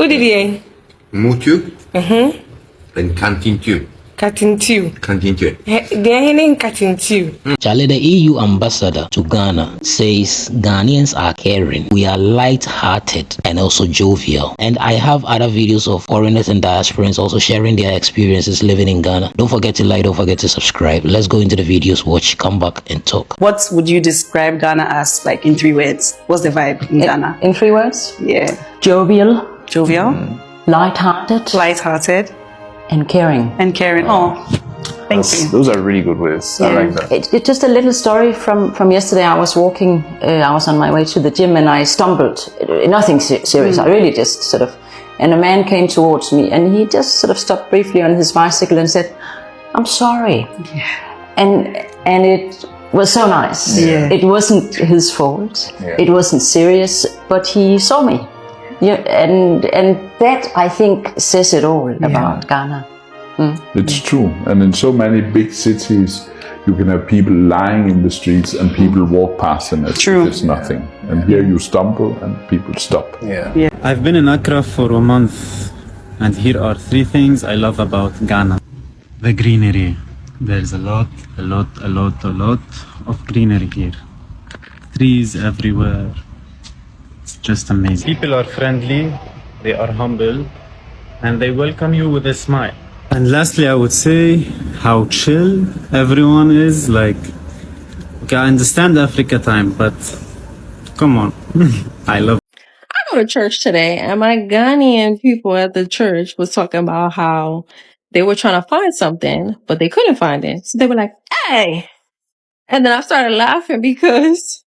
Who did he? Mutu. And Cantintu. Katintiu. Cantintu. They're in Katintiu. Charlie, the EU ambassador to Ghana says Ghanaians are caring, we are light-hearted and also jovial. And I have other videos of foreigners and diasporans also sharing their experiences living in Ghana. Don't forget to like, don't forget to subscribe. Let's go into the videos, watch, come back and talk. What would you describe Ghana as, like, in 3 words? What's the vibe in Ghana? In 3 words? Yeah. Jovial. Jovial. Light-hearted. Light-hearted. And caring. And caring. Oh, thank you. Those are really good words. Yeah. I like that. It's just a little story from yesterday. I was walking, I was on my way to the gym and I stumbled. Nothing serious. I really just sort of, and a man came towards me and he just sort of stopped briefly on his bicycle and said, "I'm sorry." Yeah. And it was so nice. Yeah. It wasn't his fault. Yeah. It wasn't serious, but he saw me. Yeah, and that, I think, says it all about Ghana. It's true. And in so many big cities, you can have people lying in the streets and people walk past them as if it's nothing. And here you stumble and people stop. Yeah. I've been in Accra for a month, and here are 3 things I love about Ghana. The greenery. There's a lot of greenery here. Trees everywhere. It's just amazing. People are friendly, they are humble, and they welcome you with a smile. And lastly, I would say how chill everyone is. Like, okay, I understand Africa time, but come on, I love. I go to church today, and my Ghanaian people at the church was talking about how they were trying to find something, but they couldn't find it. So they were like, "Hey!" And then I started laughing because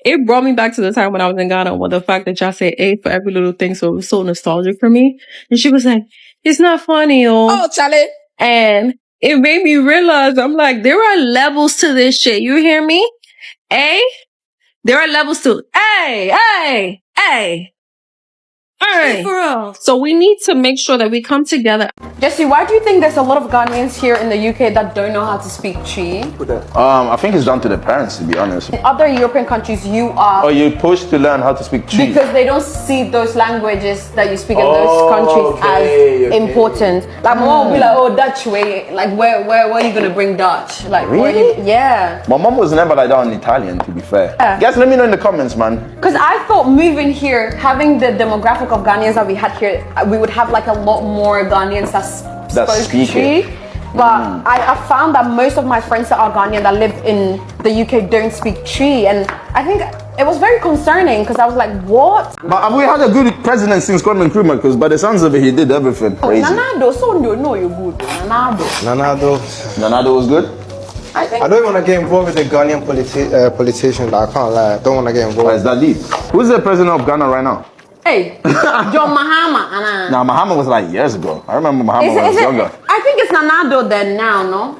it brought me back to the time when I was in Ghana with the fact that y'all say "A" for every little thing. So it was so nostalgic for me. And she was like, "It's not funny, oh, Charlie." And it made me realize, I'm like, there are levels to this shit. You hear me? A? There are levels to A. Alright. So we need to make sure that we come together. Jesse, why do you think there's a lot of Ghanaians here in the UK that don't know how to speak Chi? I think it's down to the parents, to be honest. In other European countries, you are... Oh, you're pushed to learn how to speak Chi? Because they don't see those languages that you speak in those countries as important. Like, my mom will be like, "Oh, Dutch way." Like, where are you going to bring Dutch? Like, really? Yeah. My mom was never like that on Italian, to be fair. Yeah. Guys, let me know in the comments, man. Because I thought moving here, having the demographic of Ghanaians that we had here, we would have like a lot more Ghanaians that spoke Chi. But I found that most of my friends that are Ghanaian that live in the UK don't speak Chi. And I think it was very concerning because I was like, what? But have we had a good president since Kwame Nkrumah? Because by the sounds of it, he did everything. Crazy. Nanado, so you know you're good. Nanado was good? I don't want to get involved with the Ghanaian politicians. I can't lie. I don't want to get involved. Why is that deep? Who's the president of Ghana right now? Hey, John Mahama. Now, Mahama was like years ago. I remember Mahama was younger. I think it's Nanado then now, no?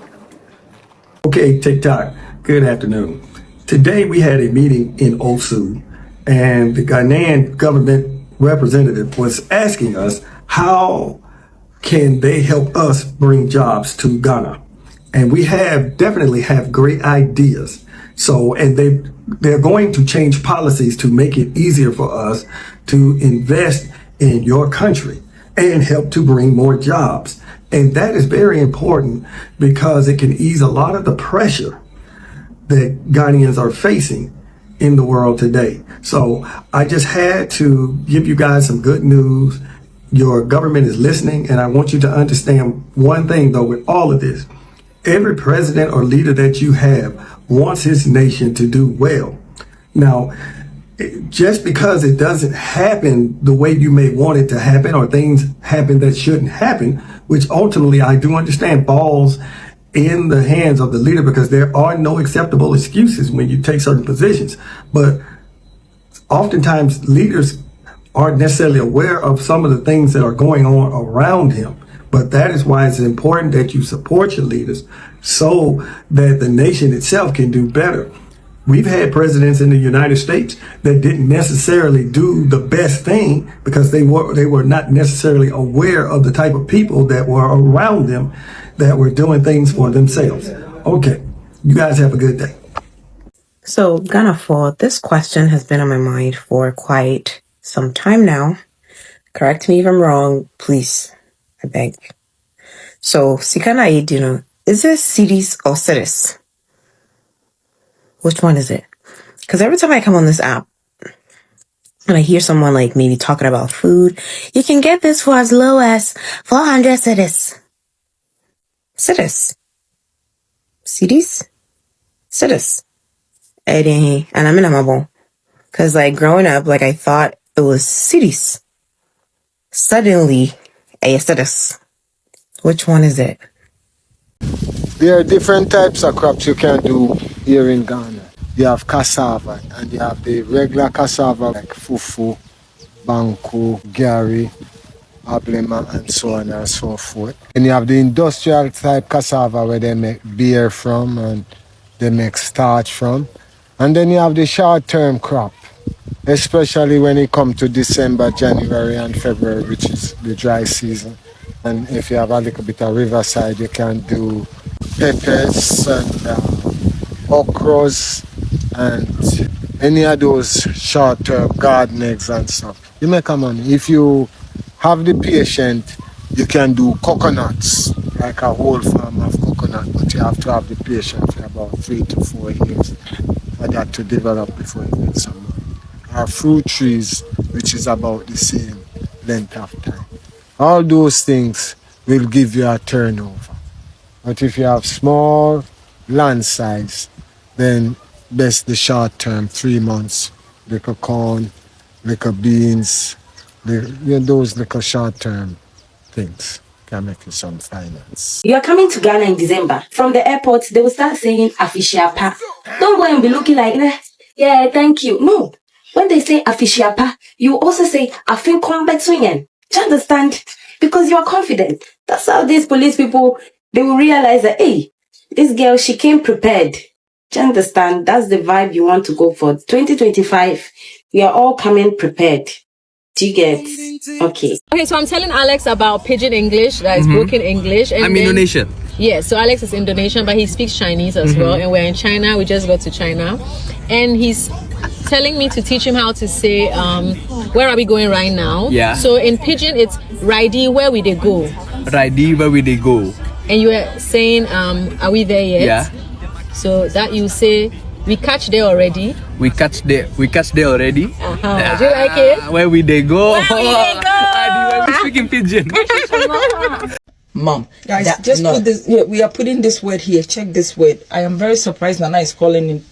Okay, TikTok. Good afternoon. Today we had a meeting in Osu, and the Ghanaian government representative was asking us how can they help us bring jobs to Ghana. And we definitely have great ideas. So, and they're going to change policies to make it easier for us to invest in your country and help to bring more jobs. And that is very important because it can ease a lot of the pressure that Ghanaians are facing in the world today. So I just had to give you guys some good news. Your government is listening, and I want you to understand one thing though with all of this. Every president or leader that you have wants his nation to do well. Now, just because it doesn't happen the way you may want it to happen, or things happen that shouldn't happen, which ultimately I do understand falls in the hands of the leader, because there are no acceptable excuses when you take certain positions. But oftentimes leaders aren't necessarily aware of some of the things that are going on around him. But that is why it's important that you support your leaders so that the nation itself can do better. We've had presidents in the United States that didn't necessarily do the best thing because they were not necessarily aware of the type of people that were around them that were doing things for themselves. Okay, you guys have a good day. So, Ghana, this question has been on my mind for quite some time now. Correct me if I'm wrong, please. I beg. So, Sikana Idino, is it cities or cities? Which one is it? Because every time I come on this app, and I hear someone like maybe talking about food, you can get this for as low as 400 cities. Cities. Cities? Cities. And I'm in Amabo. Because like growing up, like I thought it was cities. Suddenly, cities. Which one is it? There are different types of crops you can do here in Ghana. You have cassava, and you have the regular cassava like fufu, banku, gari, ablema, and so on and so forth. And you have the industrial type cassava where they make beer from and they make starch from. And then you have the short-term crop, especially when it comes to December, January, and February, which is the dry season. And if you have a little bit of riverside, you can do peppers and okras and any of those short-term garden eggs and stuff. You make a money. If you have the patience, you can do coconuts, like a whole farm of coconut, but you have to have the patience for about 3 to 4 years for that to develop before you get some money. Or fruit trees, which is about the same length of time. All those things will give you a turnover. But if you have small land size, then best the short term, 3 months, little corn, little beans, those little short term things can make you some finance. You are coming to Ghana in December. From the airport, they will start saying Afishiapa. Don't go and be looking like, yeah, thank you. No. When they say Afishiapa, you also say Afin Kombetsuyen. Do you understand? Because you are confident. That's how these police people, they will realize that, hey, this girl, she came prepared. Do you understand? That's the vibe you want to go for. 2025, we are all coming prepared. Do you get? Okay. Okay, so I'm telling Alex about pidgin English, that is broken English. And I'm Indonesian. Yeah, so Alex is Indonesian, but he speaks Chinese as well. And we're in China. We just got to China. And he's telling me to teach him how to say, where are we going right now? Yeah. So in pidgin, it's Raidi, where we they go? Raidi, where we they go? And you were saying, are we there yet? Yeah. So that you say, we catch there already. We catch there already. Uh-huh. Do you like it? Where we they go? Where we they go? Where we speaking pidgin? Mom, guys, put this. Yeah, we are putting this word here. Check this word. I am very surprised Nana is calling it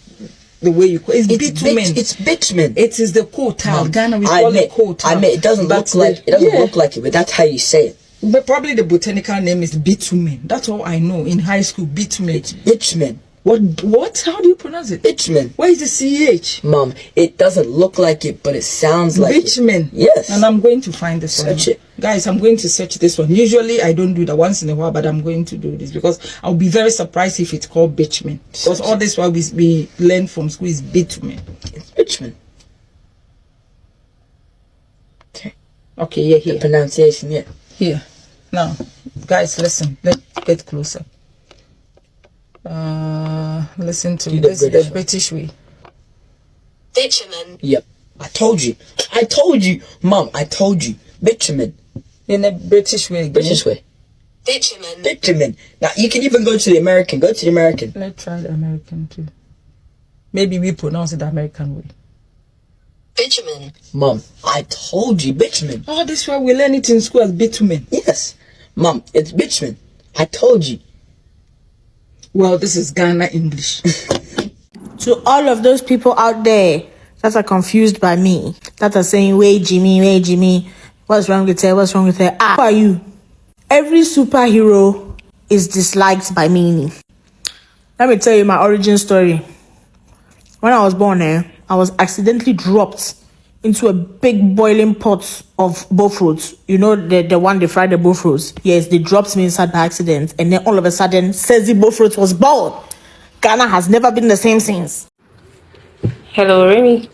the way you call it. It's bitumen. It's bitumen. It is the coal Ghana we call it coal. I mean, it doesn't look like it, but that's how you say it. But probably the botanical name is bitumen. That's all I know in high school. Bitumen. It's bitumen. What? How do you pronounce it? Bitumen. Where is the CH? Mom, it doesn't look like it, but it sounds like bitumen. Yes. And I'm going to find this one. Search it. Guys, I'm going to search this one. Usually I don't do that once in a while, but I'm going to do this because I'll be very surprised if it's called bitumen. Because all this while we learn from school is bitumen. It's bitumen. Okay. Okay, yeah, here. The pronunciation, yeah. Here. Now, guys, listen. Let's get closer. Listen to this. The British way. Bitumen. Yep. I told you, Mom. I told you, bitumen. In the British way. Again. British way. Bitumen. Bitumen. Now you can even go to the American. Go to the American. Let's try the American too. Maybe we pronounce it the American way. Bitumen. Mom, I told you, bitumen. Oh, this why we learn it in school as bitumen. Yes, Mom, it's bitumen. I told you. Well, this is Ghana English. To all of those people out there that are confused by me, that are saying, wait, Jimmy, what's wrong with her? Who are you? Every superhero is disliked by me. Let me tell you my origin story. When I was born, I was accidentally dropped into a big boiling pot of buffaloes. You know, the one they fried the buffaloes. Yes, they dropped me inside by accident. And then all of a sudden, Sezi buffaloes was born. Ghana has never been the same since. Hello, Remy.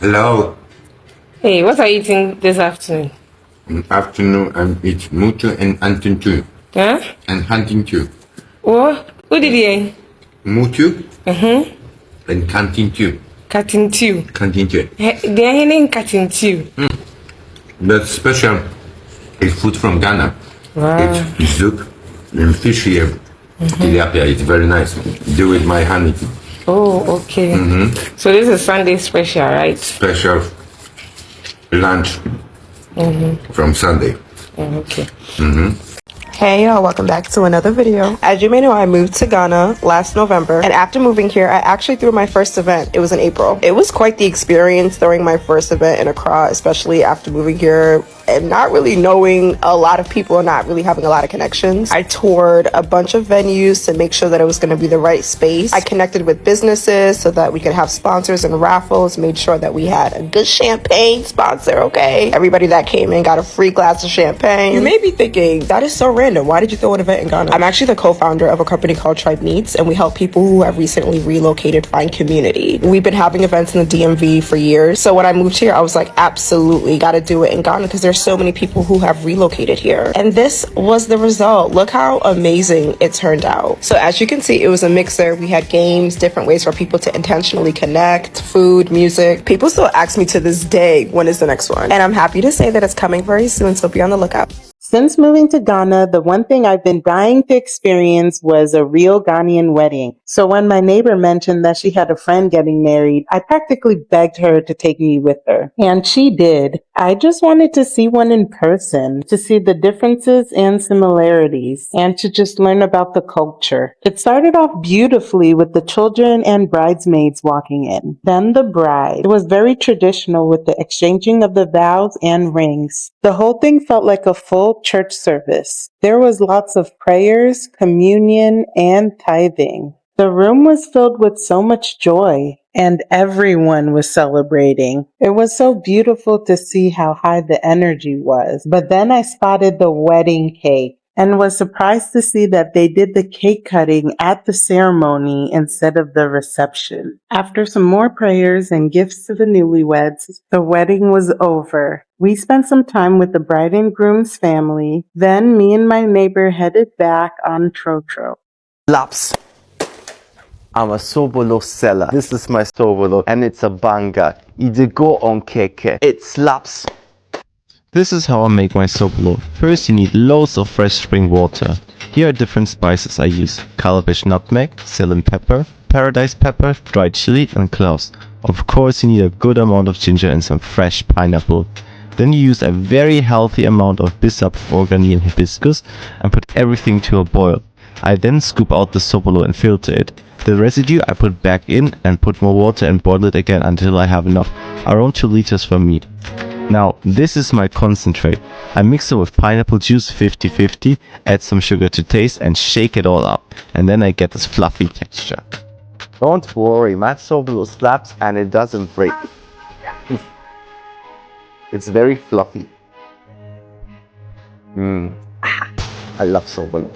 Hello. Hey, what are you eating this afternoon? Afternoon, I'm eating mutu and hunting too. Huh? And hunting too. What? Who did you? Mutu. And hunting too. Cutting too. Hunting too. They are in cutting too. That special is food from Ghana. Wow. It's soup and fish here. Tilapia. It's very nice. Do with my honey. Oh, okay. So this is Sunday special, right? Special lunch from Sunday. Okay. Hey y'all, welcome back to another video. As you may know, I moved to Ghana last November, and after moving here, I actually threw my first event. It was in April. It was quite the experience throwing my first event in Accra, especially after moving here and not really knowing a lot of people and not really having a lot of connections. I toured a bunch of venues to make sure that it was going to be the right space. I connected with businesses so that we could have sponsors and raffles, made sure that we had a good champagne sponsor, okay? Everybody that came in got a free glass of champagne. You may be thinking, that is so random. Why did you throw an event in Ghana? I'm actually the co-founder of a company called Tribe Meets, and we help people who have recently relocated find community. We've been having events in the DMV for years. So when I moved here, I was like, absolutely got to do it in Ghana because there's so many people who have relocated here. And this was the result. Look how amazing it turned out. So as you can see, it was a mixer. We had games, different ways for people to intentionally connect, food, music. People still ask me to this day, when is the next one? And I'm happy to say that it's coming very soon, so be on the lookout. Since moving to Ghana, the one thing I've been dying to experience was a real Ghanaian wedding. So when my neighbor mentioned that she had a friend getting married, I practically begged her to take me with her. And she did. I just wanted to see one in person, to see the differences and similarities, and to just learn about the culture. It started off beautifully with the children and bridesmaids walking in. Then the bride. It was very traditional with the exchanging of the vows and rings. The whole thing felt like a full church service. There was lots of prayers, communion, and tithing. The room was filled with so much joy, and everyone was celebrating. It was so beautiful to see how high the energy was. But then I spotted the wedding cake and was surprised to see that they did the cake cutting at the ceremony instead of the reception. After some more prayers and gifts to the newlyweds, the wedding was over. We spent some time with the bride and groom's family. Then me and my neighbor headed back on Trotro. Laps. I'm a sobolo seller. This is my sobolo and it's a banger. It go on keke. It slaps. This is how I make my sobolo. First you need loads of fresh spring water. Here are different spices I use. Calabash nutmeg, Ceylon pepper, paradise pepper, dried chili and cloves. Of course you need a good amount of ginger and some fresh pineapple. Then you use a very healthy amount of bissap or Ghanaian hibiscus and put everything to a boil. I then scoop out the sobolo and filter it. The residue I put back in and put more water and boil it again until I have enough, around 2 liters for meat. Now this is my concentrate. I mix it with pineapple juice 50-50, add some sugar to taste and shake it all up. And then I get this fluffy texture. Don't worry, my sobolo slaps and it doesn't break. It's very fluffy. I love sobolo.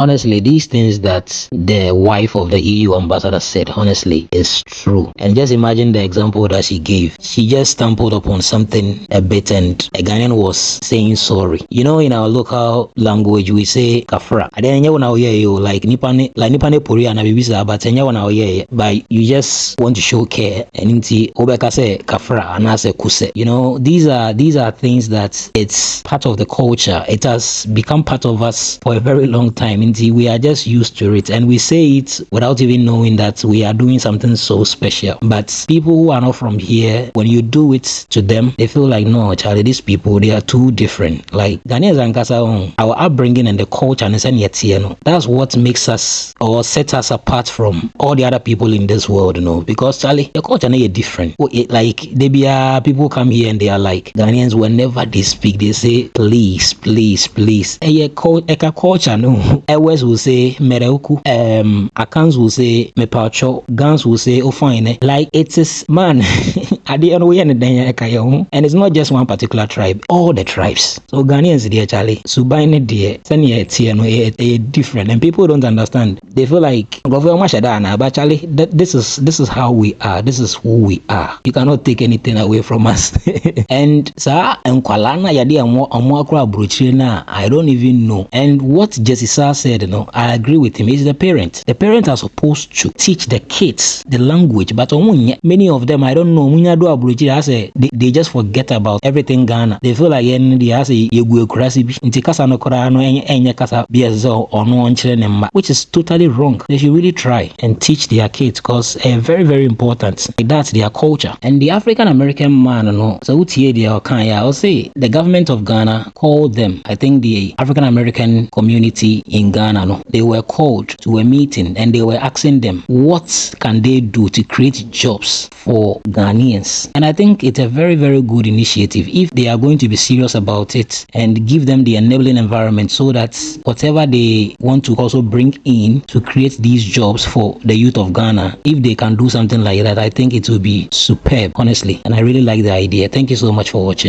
Honestly, these things that the wife of the EU ambassador said, honestly, is true. And just imagine the example that she gave. She just stumbled upon something a bit and a Ghanaian was saying sorry. You know, in our local language, we say kafra. And then like nipane puri na bibisa, but you just want to show care. And inti obeka say kafra and say kuse. You know, these are things that it's part of the culture. It has become part of us for a very long time. We are just used to it and we say it without even knowing that we are doing something so special. But people who are not from here, when you do it to them, they feel like, no, Charlie, these people, they are too different. Like Ghanaians and Kasa, our upbringing and the culture, and that's what makes us or sets us apart from all the other people in this world, you know, because Charlie, the culture is different. Like they be people come here and they are like Ghanaians, whenever they speak, they say please, please, please. A culture, no. Ewes will say mereuku, Akans will say mepacho, Gans will say oh fine. Like it is man at the end and it's not just one particular tribe, all the tribes. So Ghanaians dear Charlie, Subaine dear, Sanya different and people don't understand. They feel like but Charlie, this is how we are, this is who we are. You cannot take anything away from us. And sir and Kwalana Yadi Amwakra Bruchina, I don't even know. And what Jesse said, you know, I agree with him. It's the parents. The parents are supposed to teach the kids the language, but many of them, I don't know, Ghana do abrochi, I say they just forget about everything Ghana. They feel like they say you go crazy. Inti kasa no kora no enye kasa biazo or no onchire, which is totally wrong. They should really try and teach their kids because very, very important. That's their culture. And the African American man, no, so I'll say the government of Ghana called them. I think the African American community in Ghana, no, they were called to a meeting and they were asking them what can they do to create jobs for Ghanaians. And I think it's a very, very good initiative if they are going to be serious about it and give them the enabling environment so that whatever they want to also bring in to create these jobs for the youth of Ghana, if they can do something like that, I think it will be superb, honestly. And I really like the idea. Thank you so much for watching.